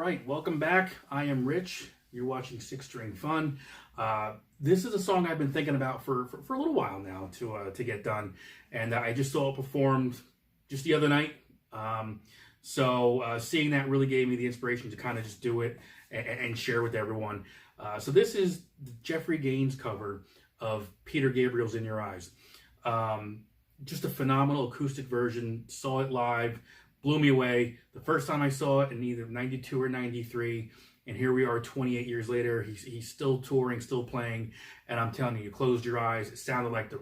right, welcome back. I am Rich. You're watching Six String Fun. This is a song I've been thinking about for a little while now to get done, and I just saw it performed just the other night. So seeing that really gave me the inspiration to kind of just do it and share with everyone. So this is the Jeffrey Gaines cover of Peter Gabriel's In Your Eyes. Just a phenomenal acoustic version. Saw it live, blew me away. The first time I saw it in either 92 or 93, and here we are 28 years later. He's still touring, still playing, and I'm telling you, closed your eyes. It sounded like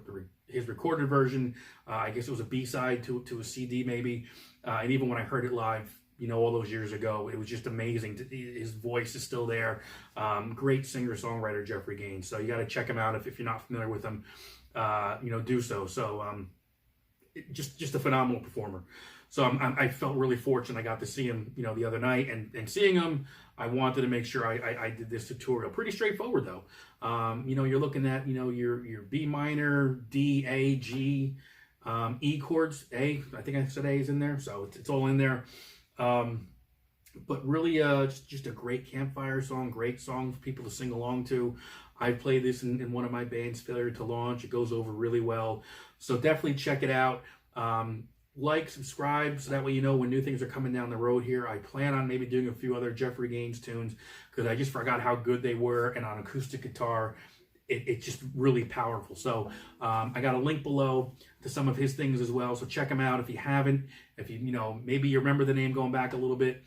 his recorded version. I guess it was a B-side to a CD maybe, and even when I heard it live, you know, all those years ago, it was just amazing. His voice is still there. Great singer-songwriter, Jeffrey Gaines. So you got to check him out if you're not familiar with him. You know, do so. So just a phenomenal performer. So I felt really fortunate. I got to see him, you know, the other night, and seeing him, I wanted to make sure I did this tutorial. Pretty straightforward though. You know, you're looking at, you know, your B minor, D, A, G, E chords. A, I think I said A is in there, so it's all in there. But really, just a great campfire song, great song for people to sing along to. I played this in one of my bands, Failure to Launch. It goes over really well. So definitely check it out. Like, subscribe, so that way you know when new things are coming down the road here. I plan on maybe doing a few other Jeffrey Gaines tunes because I just forgot how good they were, and on acoustic guitar, it's just really powerful. So I got a link below to some of his things as well, so check them out if you haven't. If you know, maybe you remember the name going back a little bit,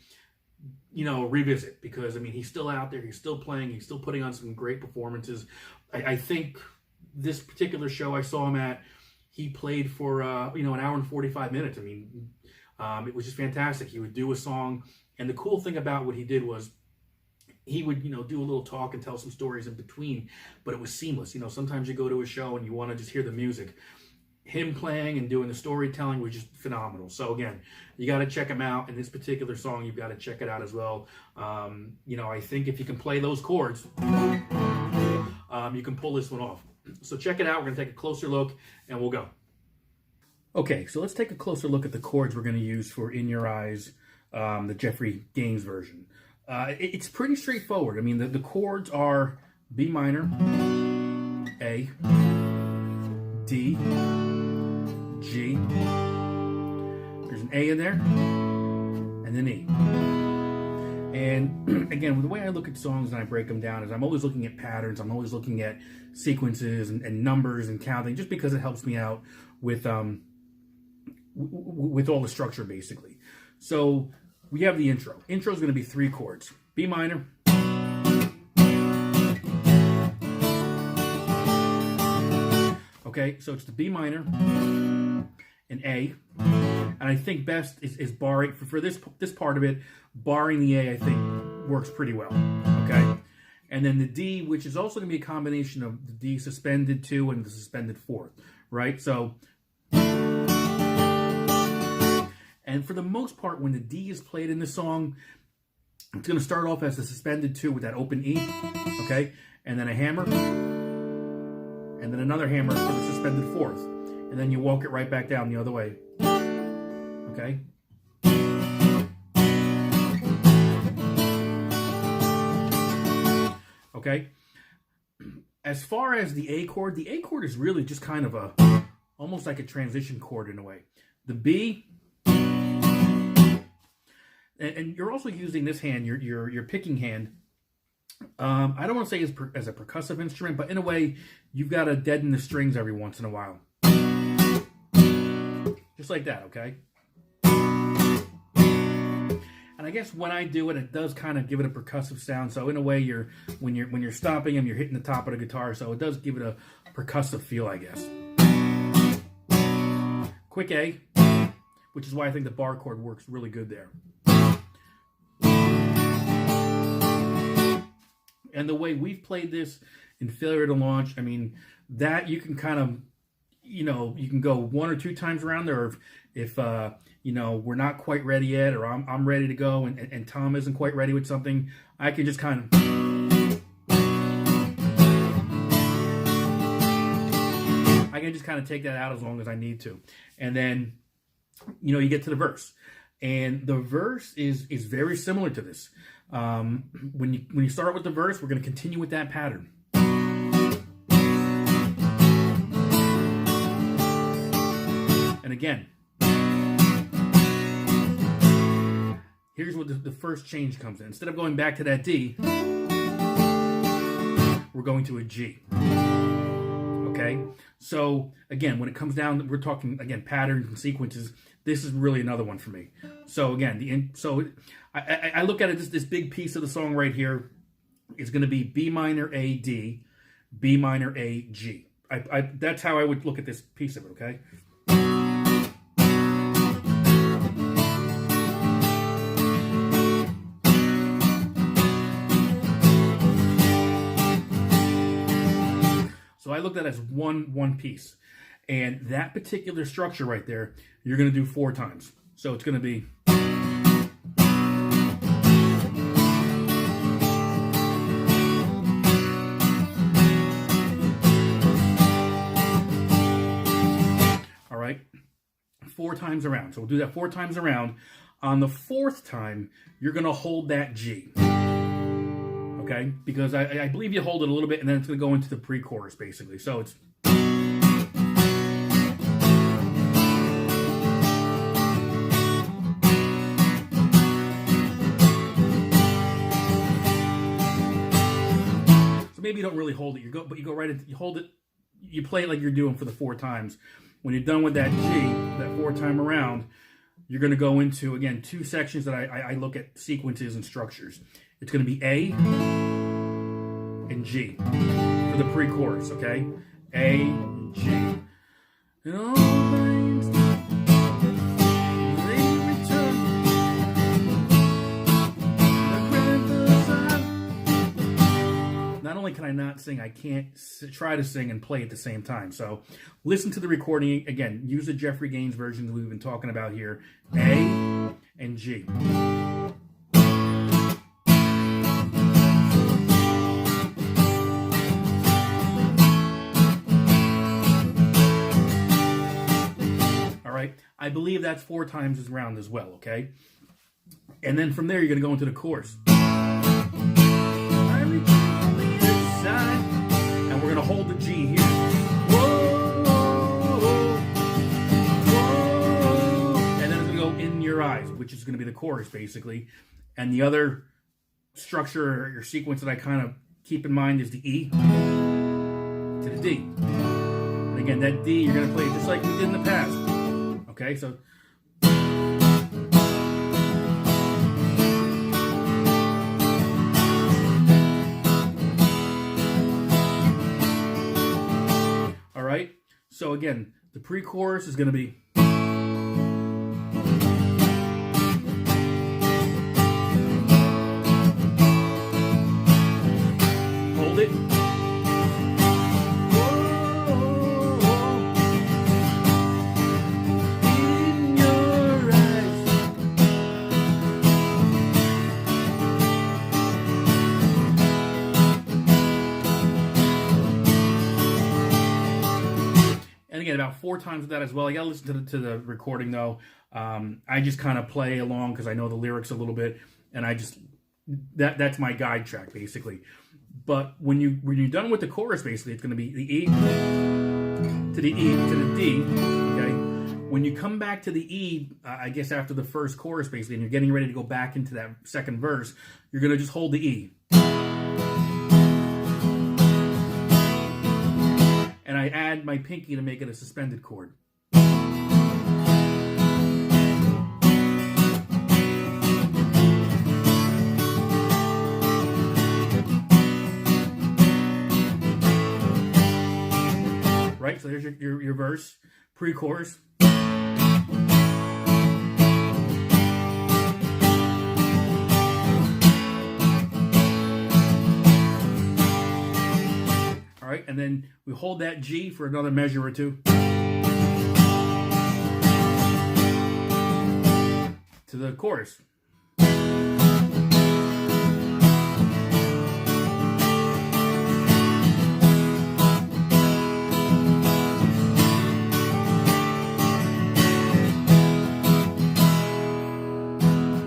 you know, revisit, because I mean, he's still out there, he's still playing, he's still putting on some great performances. I think this particular show I saw him at, he played for you know, an hour and 45 minutes. I mean, it was just fantastic. He would do a song, and the cool thing about what he did was he would, you know, do a little talk and tell some stories in between, but it was seamless. You know, sometimes you go to a show and you want to just hear the music. Him playing and doing the storytelling was just phenomenal. So again, you got to check him out. And this particular song, you've got to check it out as well. You know, I think if you can play those chords, you can pull this one off. So check it out. We're going to take a closer look, and we'll go. Okay, so let's take a closer look at the chords we're going to use for In Your Eyes, the Jeffrey Gaines version. It's pretty straightforward. I mean, the chords are B minor, A, D, G, there's an A in there, and then E. And again, the way I look at songs and I break them down is I'm always looking at patterns, I'm always looking at sequences and numbers and counting, just because it helps me out with all the structure, basically. So we have the intro. Intro is going to be 3 chords. B minor, okay, so it's the B minor, an A, and I think best is barring, for this part of it, barring the A, I think works pretty well, okay? And then the D, which is also going to be a combination of the D suspended 2 and the suspended 4th, right? So, and for the most part, when the D is played in the song, it's going to start off as the suspended 2 with that open E, okay? And then a hammer, and then another hammer for the suspended 4th. And then you walk it right back down the other way, okay? Okay? As far as the A chord is really just kind of almost like a transition chord in a way. The B, and you're also using this hand, your picking hand. I don't want to say as a percussive instrument, but in a way, you've got to deaden the strings every once in a while. Just like that, okay? And I guess when I do it, it does kind of give it a percussive sound. So in a way, when you're stopping them, you're hitting the top of the guitar. So it does give it a percussive feel, I guess. Quick A, which is why I think the bar chord works really good there. And the way we've played this in Failure to Launch, I mean, that you can kind of, you know, you can go 1 or 2 times around there. Or if you know, we're not quite ready yet, or I'm ready to go, and Tom isn't quite ready with something, I can just kind of, take that out as long as I need to. And then, you know, you get to the verse. And the verse is very similar to this. When you start with the verse, we're going to continue with that pattern. And again, here's where the first change comes in. Instead of going back to that D, we're going to a G. Okay? So, again, when it comes down, we're talking, again, patterns and sequences. This is really another one for me. So, again, I look at it, this big piece of the song right here is going to be B minor, A, D, B minor, A, G. That's how I would look at this piece of it, okay? So I looked at it as one piece. And that particular structure right there, you're going to do 4 times. So it's going to be... All right? 4 times around. So we'll do that 4 times around. On the 4th time, you're going to hold that G. Okay? Because I believe you hold it a little bit, and then it's going to go into the pre-chorus, basically. So it's... So maybe you don't really hold it, but you go right into, you hold it, you play it like you're doing for the 4 times. When you're done with that G, that 4 time around, you're going to go into, again, 2 sections that I look at sequences and structures. It's going to be A and G for the pre-chorus, okay? A, G. And all things, they return. Not only can I not sing, I can't try to sing and play at the same time. So listen to the recording. Again, use the Jeffrey Gaines version that we've been talking about here. A and G. All right. I believe that's 4 times around as well, okay? And then from there, you're going to go into the chorus. And we're going to hold the G here. Whoa, whoa, whoa. And then it's going to go in your eyes, which is going to be the chorus, basically. And the other structure or sequence that I kind of keep in mind is the E to the D. And again, that D, you're going to play just like we did in the past. Okay, so... Right? So again, the pre-chorus is going to be hold it. In your eyes. And again, about 4 times with that as well. I got to listen to the recording, though. I just kind of play along because I know the lyrics a little bit. And I just... That's my guide track, basically. But when you're done with the chorus, basically, it's going to be the E to the E to the D, okay? When you come back to the E, I guess after the first chorus, basically, and you're getting ready to go back into that second verse, you're going to just hold the E. And I add my pinky to make it a suspended chord. Right, so there's your verse, pre-chorus. All right, and then we hold that G for another measure or 2. To the chorus.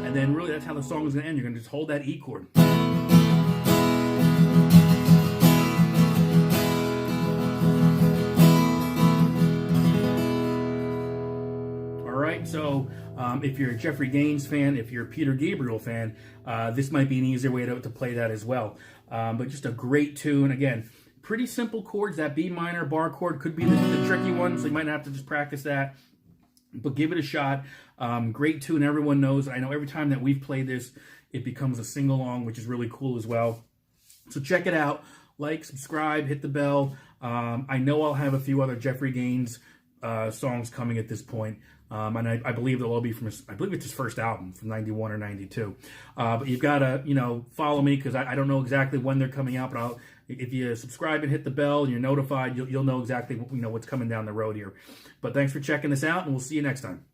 And then really that's how the song is is going to end. You're going to just hold that E chord. So if you're a Jeffrey Gaines fan, if you're a Peter Gabriel fan, this might be an easier way to play that as well. But just a great tune. Again, pretty simple chords. That B minor bar chord could be the tricky one, so you might have to just practice that. But give it a shot. Great tune. Everyone knows. I know every time that we've played this, it becomes a sing-along, which is really cool as well. So check it out. Like, subscribe, hit the bell. I know I'll have a few other Jeffrey Gaines songs coming at this point. And I believe they'll all be from I believe it's his first album from 91 or 92. But you've got to, follow me because I don't know exactly when they're coming out. But if you subscribe and hit the bell and you're notified, you'll know exactly what's coming down the road here. But thanks for checking this out, and we'll see you next time.